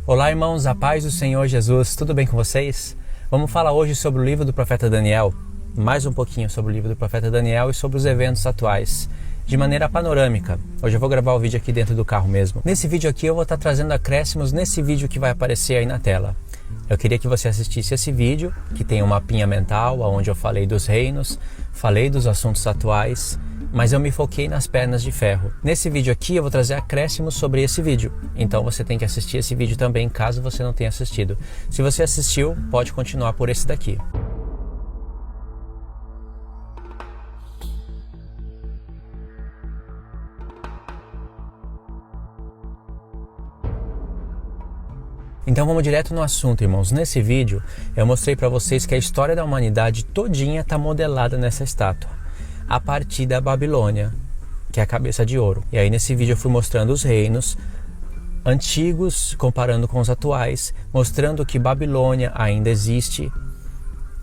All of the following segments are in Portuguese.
Olá, irmãos, a paz do Senhor Jesus, tudo bem com vocês? Vamos falar hoje sobre o livro do profeta Daniel, mais um pouquinho sobre o livro do profeta Daniel e sobre os eventos atuais, de maneira panorâmica. Hoje eu vou gravar o vídeo aqui dentro do carro mesmo. Nesse vídeo aqui eu vou estar trazendo acréscimos nesse vídeo que vai aparecer aí na tela. Eu queria que você assistisse esse vídeo, que tem um mapinha mental, onde eu falei dos reinos, falei dos assuntos atuais, mas eu me foquei nas pernas de ferro. Nesse vídeo aqui eu vou trazer acréscimos sobre esse vídeo, então você tem que assistir esse vídeo também, caso você não tenha assistido. Se você assistiu, pode continuar por esse daqui. Então vamos direto no assunto, irmãos. Nesse vídeo eu mostrei para vocês que a história da humanidade todinha está modelada nessa estátua, a partir da Babilônia, que é a cabeça de ouro. E aí nesse vídeo eu fui mostrando os reinos antigos, comparando com os atuais, mostrando que Babilônia ainda existe,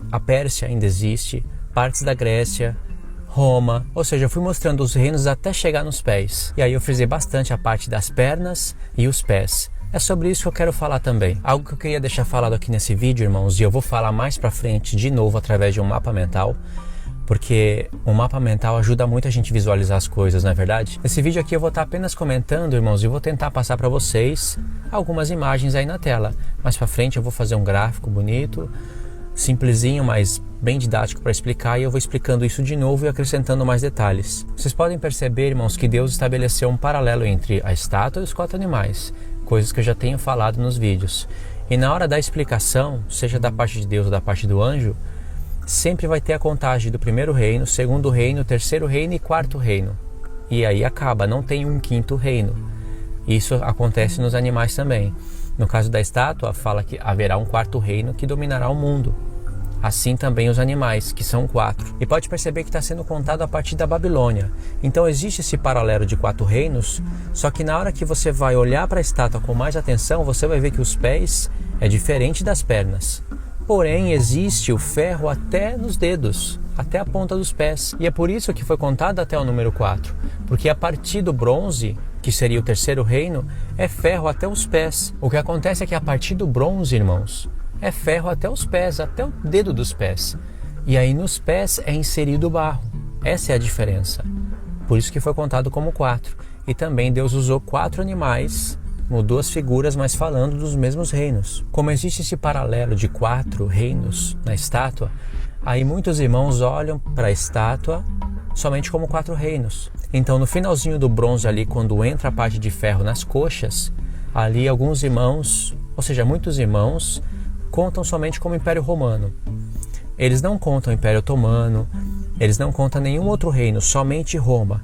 a Pérsia ainda existe, partes da Grécia, Roma, ou seja, eu fui mostrando os reinos até chegar nos pés. E aí eu frisei bastante a parte das pernas e os pés. É sobre isso que eu quero falar também. Algo que eu queria deixar falado aqui nesse vídeo, irmãos, e eu vou falar mais pra frente de novo através de um mapa mental, porque o mapa mental ajuda muito a gente visualizar as coisas, não é verdade? Nesse vídeo aqui eu vou estar apenas comentando, irmãos, e vou tentar passar para vocês algumas imagens aí na tela. Mais para frente eu vou fazer um gráfico bonito, simplesinho, mas bem didático para explicar, e eu vou explicando isso de novo e acrescentando mais detalhes. Vocês podem perceber, irmãos, que Deus estabeleceu um paralelo entre a estátua e os 4 animais, coisas que eu já tenho falado nos vídeos. E na hora da explicação, seja da parte de Deus ou da parte do anjo, sempre vai ter a contagem do primeiro reino, segundo reino, terceiro reino e quarto reino. E aí acaba, não tem um quinto reino. Isso acontece nos animais também. No caso da estátua, fala que haverá um quarto reino que dominará o mundo. Assim também os animais, que são 4. E pode perceber que está sendo contado a partir da Babilônia. Então existe esse paralelo de 4 reinos, só que na hora que você vai olhar para a estátua com mais atenção, você vai ver que os pés é diferente das pernas. Porém, existe o ferro até nos dedos, até a ponta dos pés. E é por isso que foi contado até o número 4. Porque a partir do bronze, que seria o terceiro reino, é ferro até os pés. O que acontece é que a partir do bronze, irmãos, é ferro até os pés, até o dedo dos pés. E aí nos pés é inserido o barro. Essa é a diferença. Por isso que foi contado como 4. E também Deus usou 4 animais, mudou as figuras, mas falando dos mesmos reinos. Como existe esse paralelo de 4 reinos na estátua, aí muitos irmãos olham para a estátua somente como 4 reinos. Então no finalzinho do bronze ali, quando entra a parte de ferro nas coxas, ali alguns irmãos, ou seja, muitos irmãos, contam somente como Império Romano. Eles não contam Império Otomano, eles não contam nenhum outro reino, somente Roma,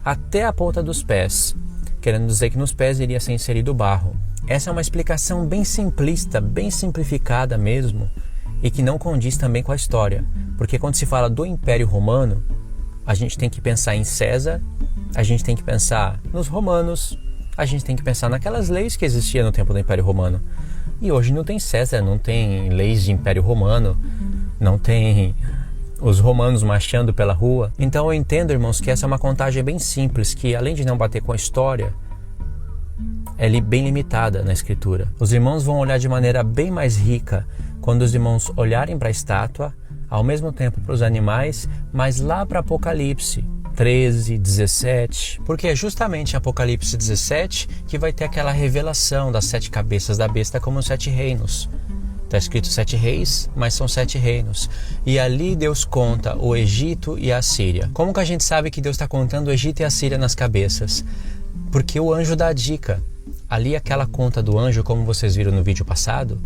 até a ponta dos pés, querendo dizer que nos pés iria ser inserido o barro. Essa é uma explicação bem simplista, bem simplificada mesmo, e que não condiz também com a história, porque quando se fala do Império Romano, a gente tem que pensar em César, a gente tem que pensar nos romanos, a gente tem que pensar naquelas leis que existiam no tempo do Império Romano. E hoje não tem César, não tem leis de Império Romano, não tem os romanos marchando pela rua. Então eu entendo, irmãos, que essa é uma contagem bem simples, que além de não bater com a história, é bem limitada na escritura. Os irmãos vão olhar de maneira bem mais rica quando os irmãos olharem para a estátua, ao mesmo tempo para os animais, mas lá para Apocalipse 13, 17, porque é justamente Apocalipse 17 que vai ter aquela revelação das 7 cabeças da besta como os 7 reinos. Está escrito 7 reis, mas são 7 reinos. E ali Deus conta o Egito e a Síria. Como que a gente sabe que Deus está contando o Egito e a Síria nas cabeças? Porque o anjo dá a dica. Ali aquela conta do anjo, como vocês viram no vídeo passado,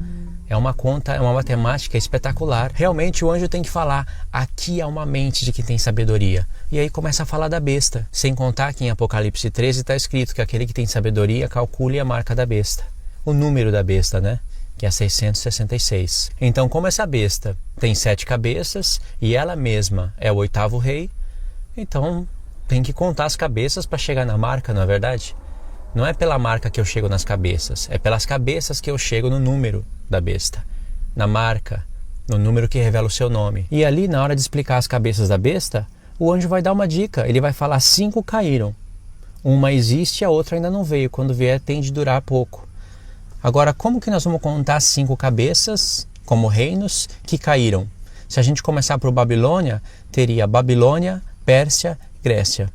é uma conta, é uma matemática espetacular. Realmente o anjo tem que falar, aqui há uma mente de quem tem sabedoria. E aí começa a falar da besta. Sem contar que em Apocalipse 13 está escrito que aquele que tem sabedoria calcule a marca da besta. O número da besta, né? Que é 666. Então, como essa besta tem 7 cabeças e ela mesma é o 8º rei, então tem que contar as cabeças para chegar na marca, não é verdade? Não é pela marca que eu chego nas cabeças, é pelas cabeças que eu chego no número da besta, na marca, no número que revela o seu nome. E ali, na hora de explicar as cabeças da besta, o anjo vai dar uma dica, ele vai falar 5 caíram. Uma existe e a outra ainda não veio, quando vier tem de durar pouco. Agora, como que nós vamos contar 5 cabeças como reinos que caíram? Se a gente começar por Babilônia, teria Babilônia, Pérsia, Grécia.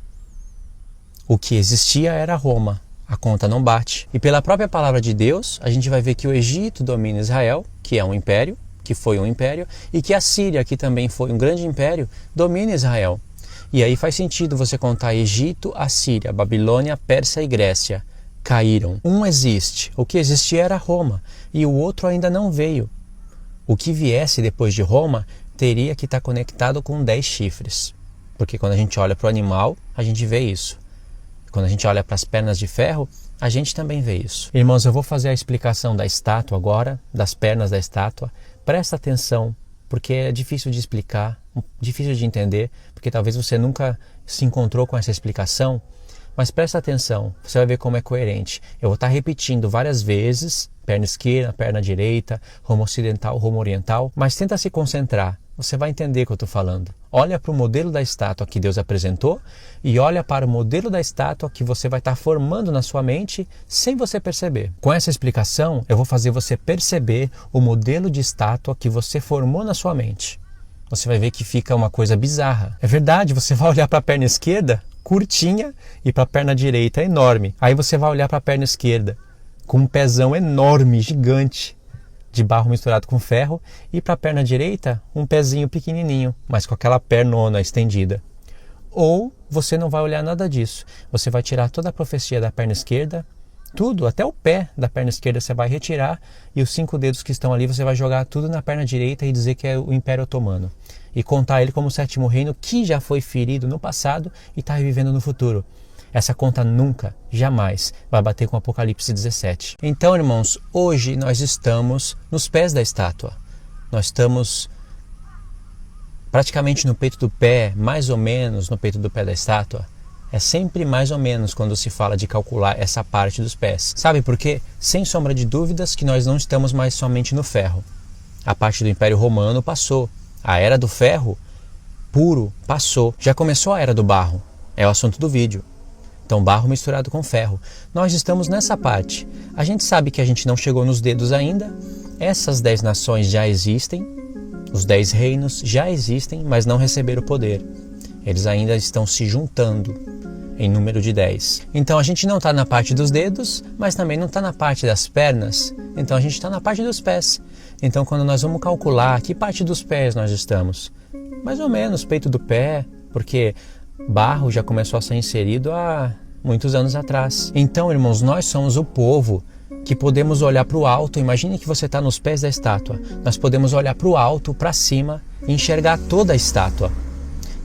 O que existia era Roma. A conta não bate. E pela própria palavra de Deus, a gente vai ver que o Egito domina Israel, que é um império, que foi um império, e que a Síria, que também foi um grande império, domina Israel. E aí faz sentido você contar Egito, Assíria, Babilônia, Pérsia e Grécia. Caíram. Um existe. O que existia era Roma, e o outro ainda não veio. O que viesse depois de Roma teria que estar conectado com 10 chifres. Porque quando a gente olha para o animal, a gente vê isso. Quando a gente olha para as pernas de ferro, a gente também vê isso. Irmãos, eu vou fazer a explicação da estátua agora, das pernas da estátua. Presta atenção, porque é difícil de explicar, difícil de entender, porque talvez você nunca se encontrou com essa explicação. Mas presta atenção, você vai ver como é coerente. Eu vou estar repetindo várias vezes, perna esquerda, perna direita, Roma ocidental, Roma oriental, mas tenta se concentrar. Você vai entender o que eu estou falando. Olha para o modelo da estátua que Deus apresentou e olha para o modelo da estátua que você vai estar formando na sua mente sem você perceber. Com essa explicação, eu vou fazer você perceber o modelo de estátua que você formou na sua mente. Você vai ver que fica uma coisa bizarra. É verdade, você vai olhar para a perna esquerda, curtinha, e para a perna direita, enorme. Aí você vai olhar para a perna esquerda, com um pezão enorme, gigante, de barro misturado com ferro, e para a perna direita, um pezinho pequenininho, mas com aquela pernona estendida. Ou você não vai olhar nada disso. Você vai tirar toda a profecia da perna esquerda, tudo, até o pé da perna esquerda você vai retirar, e os 5 dedos que estão ali você vai jogar tudo na perna direita e dizer que é o Império Otomano. E contar ele como o 7º reino que já foi ferido no passado e está revivendo no futuro. Essa conta nunca, jamais, vai bater com Apocalipse 17. Então, irmãos, hoje nós estamos nos pés da estátua. Nós estamos praticamente no peito do pé, mais ou menos no peito do pé da estátua. É sempre mais ou menos quando se fala de calcular essa parte dos pés. Sabe por quê? Sem sombra de dúvidas que nós não estamos mais somente no ferro. A parte do Império Romano passou. A Era do Ferro puro passou. Já começou a Era do Barro. É o assunto do vídeo. Então, barro misturado com ferro. Nós estamos nessa parte. A gente sabe que a gente não chegou nos dedos ainda. Essas 10 nações já existem. Os 10 reinos já existem, mas não receberam o poder. Eles ainda estão se juntando em número de 10. Então, a gente não está na parte dos dedos, mas também não está na parte das pernas. Então, a gente está na parte dos pés. Então, quando nós vamos calcular que parte dos pés nós estamos, mais ou menos peito do pé, porque barro já começou a ser inserido há muitos anos atrás. Então, irmãos, nós somos o povo que podemos olhar para o alto. Imagine que você está nos pés da estátua. Nós podemos olhar para o alto, para cima e enxergar toda a estátua.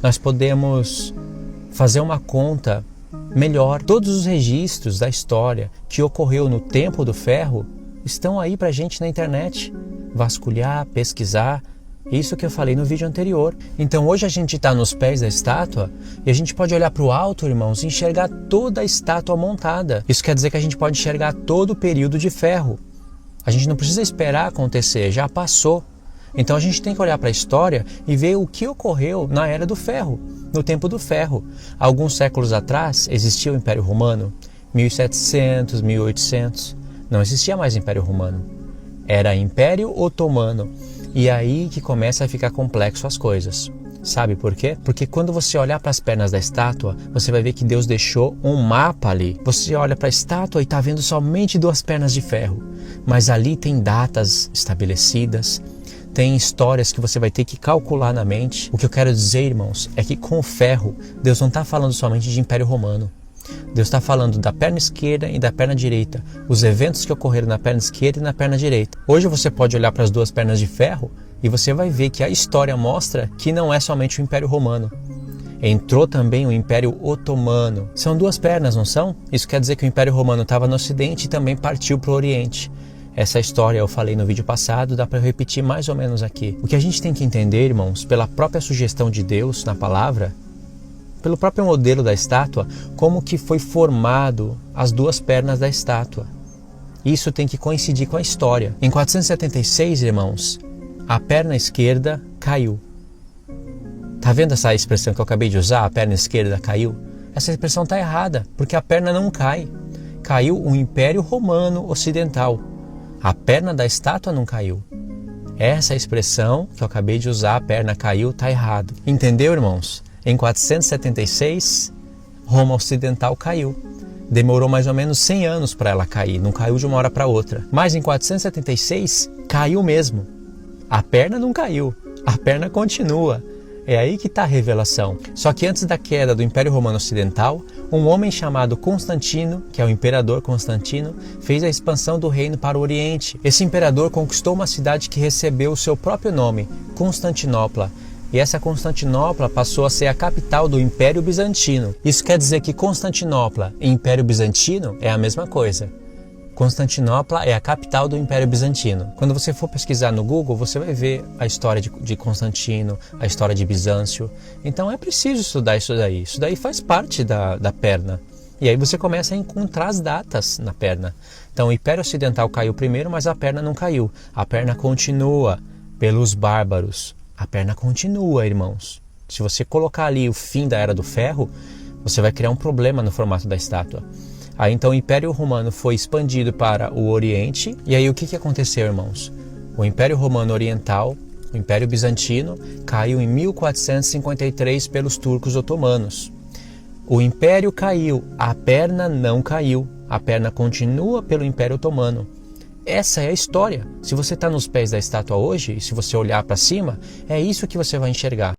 Nós podemos fazer uma conta melhor. Todos os registros da história que ocorreu no tempo do ferro estão aí para a gente na internet. Vasculhar, pesquisar. Isso que eu falei no vídeo anterior. Então hoje a gente está nos pés da estátua e a gente pode olhar para o alto, irmãos, e enxergar toda a estátua montada. Isso quer dizer que a gente pode enxergar todo o período de ferro. A gente não precisa esperar acontecer, já passou. Então a gente tem que olhar para a história e ver o que ocorreu na Era do Ferro, no tempo do ferro. Alguns séculos atrás existia o Império Romano, 1700, 1800. Não existia mais Império Romano. Era Império Otomano. E aí que começa a ficar complexo as coisas. Sabe por quê? Porque quando você olhar para as pernas da estátua, você vai ver que Deus deixou um mapa ali. Você olha para a estátua e está vendo somente 2 pernas de ferro. Mas ali tem datas estabelecidas, tem histórias que você vai ter que calcular na mente. O que eu quero dizer, irmãos, é que com o ferro, Deus não está falando somente de Império Romano. Deus está falando da perna esquerda e da perna direita, os eventos que ocorreram na perna esquerda e na perna direita. Hoje você pode olhar para as 2 pernas de ferro e você vai ver que a história mostra que não é somente o Império Romano. Entrou também o Império Otomano. São 2 pernas, não são? Isso quer dizer que o Império Romano estava no Ocidente e também partiu para o Oriente. Essa história eu falei no vídeo passado, dá para eu repetir mais ou menos aqui. O que a gente tem que entender, irmãos, pela própria sugestão de Deus na palavra, pelo próprio modelo da estátua, como que foi formado as 2 pernas da estátua. Isso tem que coincidir com a história. Em 476, irmãos, a perna esquerda caiu. Tá vendo essa expressão que eu acabei de usar? A perna esquerda caiu? Essa expressão está errada, porque a perna não cai. Caiu o Império Romano Ocidental. A perna da estátua não caiu. Essa expressão que eu acabei de usar, a perna caiu, está errado. Entendeu, irmãos? Em 476, Roma Ocidental caiu. Demorou mais ou menos 100 anos para ela cair, não caiu de uma hora para outra. Mas em 476, caiu mesmo. A perna não caiu, a perna continua. É aí que está a revelação. Só que antes da queda do Império Romano Ocidental, um homem chamado Constantino, que é o imperador Constantino, fez a expansão do reino para o Oriente. Esse imperador conquistou uma cidade que recebeu o seu próprio nome, Constantinopla. E essa Constantinopla passou a ser a capital do Império Bizantino. Isso quer dizer que Constantinopla e Império Bizantino é a mesma coisa. Constantinopla é a capital do Império Bizantino. Quando você for pesquisar no Google, você vai ver a história de Constantino, a história de Bizâncio. Então é preciso estudar isso daí. Isso daí faz parte da perna. E aí você começa a encontrar as datas na perna. Então o Império Ocidental caiu primeiro, mas a perna não caiu. A perna continua pelos bárbaros. A perna continua, irmãos. Se você colocar ali o fim da Era do Ferro, você vai criar um problema no formato da estátua. Aí então o Império Romano foi expandido para o Oriente. E aí o que aconteceu, irmãos? O Império Romano Oriental, o Império Bizantino, caiu em 1453 pelos turcos otomanos. O Império caiu, a perna não caiu. A perna continua pelo Império Otomano. Essa é a história. Se você está nos pés da estátua hoje, e se você olhar para cima, é isso que você vai enxergar.